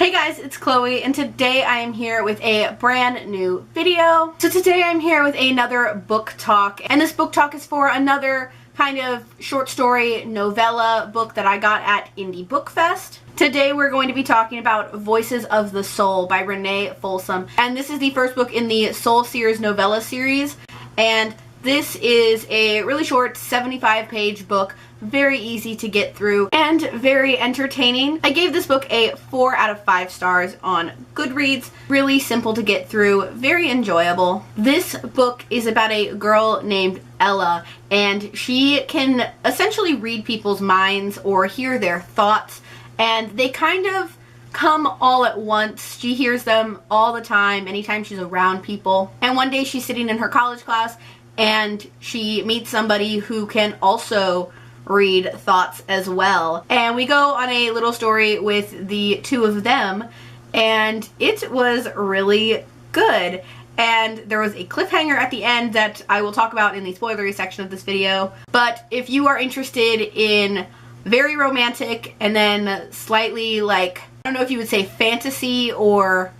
Hey guys, it's Chloe, and today I am here with a brand new video. So today I'm here with another book talk, and this book talk is for another kind of short story novella book that I got at Indie Book Fest. Today we're going to be talking about Voices of the Soul by Rene Folsom, and this is the first book in the Soul Seers novella series, and this is a really short 75-page book, very easy to get through and very entertaining. I gave this book a 4 out of 5 stars on Goodreads. Really simple to get through, very enjoyable. This book is about a girl named Ella, and she can essentially read people's minds or hear their thoughts, and they kind of come all at once. She hears them all the time, anytime she's around people. And one day she's sitting in her college class and she meets somebody who can also read thoughts as well. And we go on a little story with the two of them, and it was really good. And there was a cliffhanger at the end that I will talk about in the spoilery section of this video. But if you are interested in very romantic and then slightly, like, I don't know if you would say fantasy or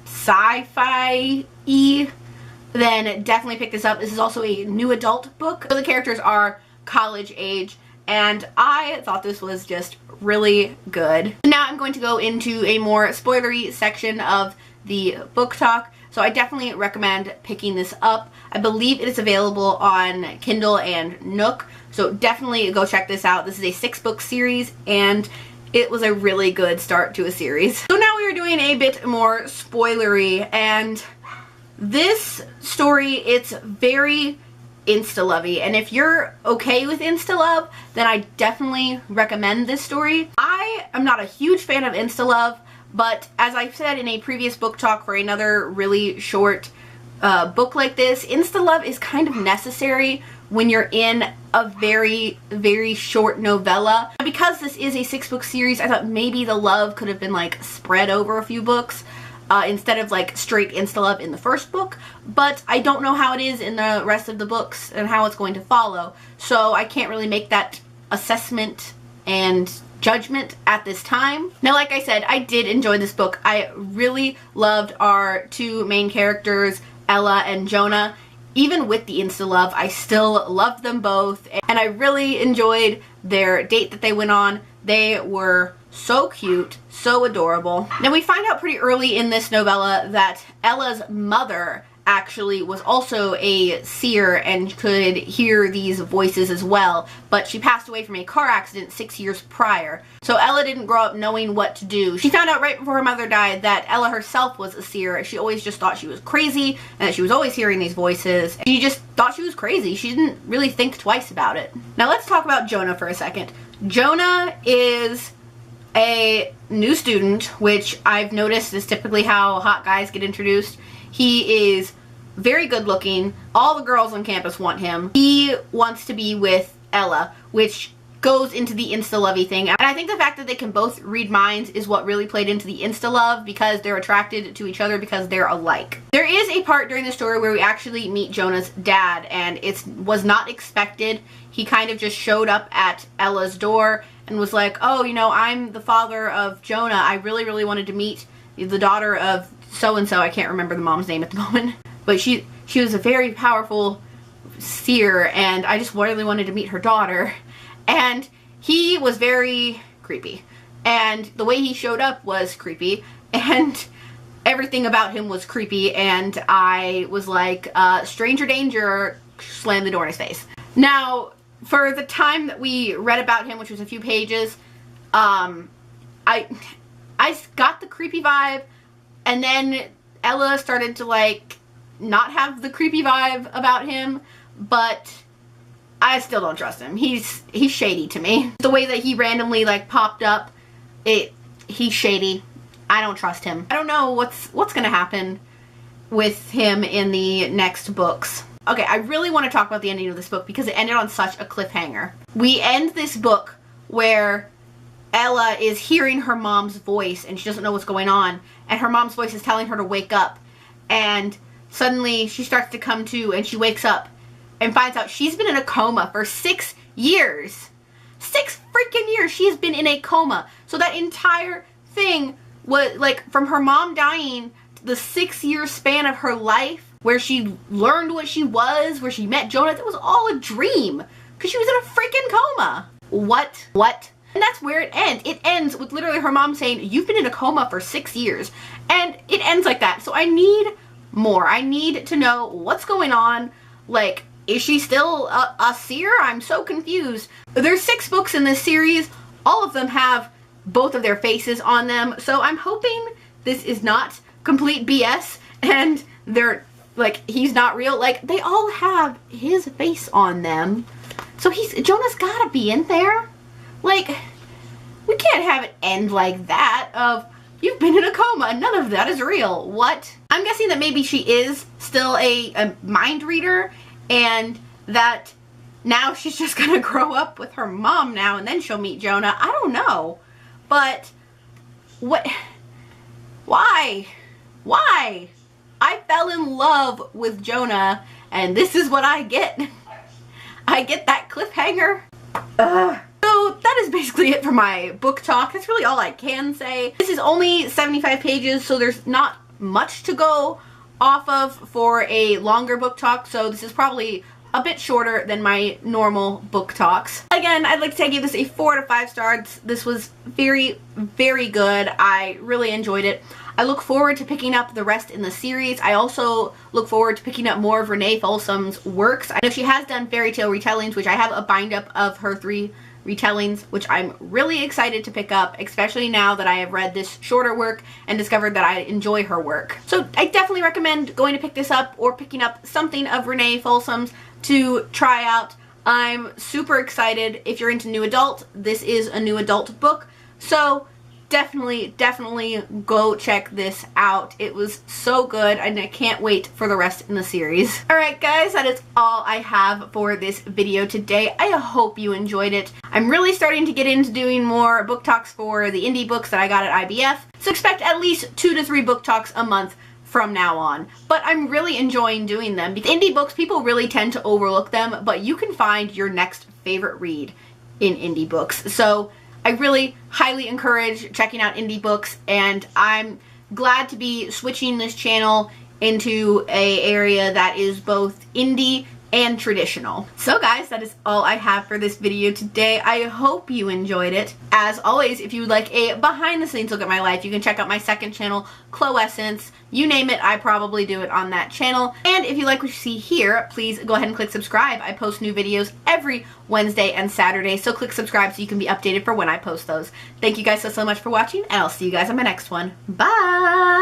sci-fi-y, then definitely pick this up. This is also a new adult book. So the characters are college age, and I thought this was just really good. Now I'm going to go into a more spoilery section of the book talk, so I definitely recommend picking this up. I believe it is available on Kindle and Nook, so definitely go check this out. This is a 6-book series, and it was a really good start to a series. So now we are doing a bit more spoilery, and this story, it's very insta-lovey, and if you're okay with insta-love, then I definitely recommend this story. I am not a huge fan of insta-love, but as I've said in a previous book talk for another really short book like this, insta-love is kind of necessary when you're in a very, very short novella. Because this is a 6-book series, I thought maybe the love could have been like spread over a few books, instead of like straight insta-love in the first book, but I don't know how it is in the rest of the books and how it's going to follow, so I can't really make that assessment and judgment at this time. Now, like I said, I did enjoy this book. I really loved our two main characters, Ella and Jonah. Even with the insta-love, I still loved them both, and I really enjoyed their date that they went on. They were so cute, so adorable. Now we find out pretty early in this novella that Ella's mother actually was also a seer and could hear these voices as well, but she passed away from a car accident 6 years prior. So Ella didn't grow up knowing what to do. She found out right before her mother died that Ella herself was a seer. She always just thought she was crazy and that she was always hearing these voices. She just thought she was crazy. She didn't really think twice about it. Now let's talk about Jonah for a second. Jonah is a new student, which I've noticed is typically how hot guys get introduced. He is very good looking. All the girls on campus want him. He wants to be with Ella, which goes into the insta-lovey thing. And I think the fact that they can both read minds is what really played into the insta-love, because they're attracted to each other because they're alike. There is a part during the story where we actually meet Jonah's dad, and it was not expected. He kind of just showed up at Ella's door and was like, oh, you know, I'm the father of Jonah. I really, really wanted to meet the daughter of so-and-so. I can't remember the mom's name at the moment. But she was a very powerful seer, and I just really wanted to meet her daughter. And he was very creepy. And the way he showed up was creepy. And everything about him was creepy. And I was like, stranger danger, slam the door in his face. Now, for the time that we read about him, which was a few pages, I got the creepy vibe, and then Ella started to like not have the creepy vibe about him, but I still don't trust him. He's shady to me. The way that he randomly like popped up, he's shady. I don't trust him. I don't know what's gonna happen with him in the next books. Okay, I really want to talk about the ending of this book because it ended on such a cliffhanger. We end this book where Ella is hearing her mom's voice and she doesn't know what's going on, and her mom's voice is telling her to wake up, and suddenly she starts to come to, and she wakes up and finds out she's been in a coma for 6 years. 6 freaking years she has been in a coma. So that entire thing what, like, from her mom dying, the 6-year span of her life, where she learned what she was, where she met Jonah, it was all a dream. Because she was in a freaking coma. What? What? And that's where it ends. It ends with literally her mom saying, you've been in a coma for 6 years. And it ends like that. So I need more. I need to know what's going on. Like, is she still a seer? I'm so confused. There's 6 books in this series. All of them have both of their faces on them. So I'm hoping this is not complete BS and they're like, he's not real. Like, they all have his face on them. So Jonah's gotta be in there. Like, we can't have it end like that of, you've been in a coma, none of that is real. What? I'm guessing that maybe she is still a mind reader and that now she's just gonna grow up with her mom now and then she'll meet Jonah. I don't know. But, what? Why? Why? I fell in love with Jonah and this is what I get. I get that cliffhanger. Ugh. So that is basically it for my book talk. That's really all I can say. This is only 75 pages, so there's not much to go off of for a longer book talk, so this is probably a bit shorter than my normal book talks. Again, I'd like to say I gave this a 4 out of 5 stars. This was very, very good. I really enjoyed it. I look forward to picking up the rest in the series. I also look forward to picking up more of Rene Folsom's works. I know she has done fairy tale retellings, which I have a bind up of her 3 retellings, which I'm really excited to pick up, especially now that I have read this shorter work and discovered that I enjoy her work. So I definitely recommend going to pick this up or picking up something of Rene Folsom's to try out. I'm super excited. If you're into new adult, this is a new adult book. So definitely go check this out. It was so good and I can't wait for the rest in the series. Alright guys, that is all I have for this video today. I hope you enjoyed it. I'm really starting to get into doing more book talks for the indie books that I got at IBF. So expect at least 2 to 3 book talks a month from now on. But I'm really enjoying doing them. Because indie books, people really tend to overlook them, but you can find your next favorite read in indie books. So I really highly encourage checking out indie books, and I'm glad to be switching this channel into an area that is both indie and traditional. So guys, that is all I have for this video today. I hope you enjoyed it. As always, if you would like a behind the scenes look at my life, you can check out my second channel, Chloessence. You name it, I probably do it on that channel. And if you like what you see here, please go ahead and click subscribe. I post new videos every Wednesday and Saturday, so click subscribe so you can be updated for when I post those. Thank you guys so much for watching, and I'll see you guys on my next one. Bye!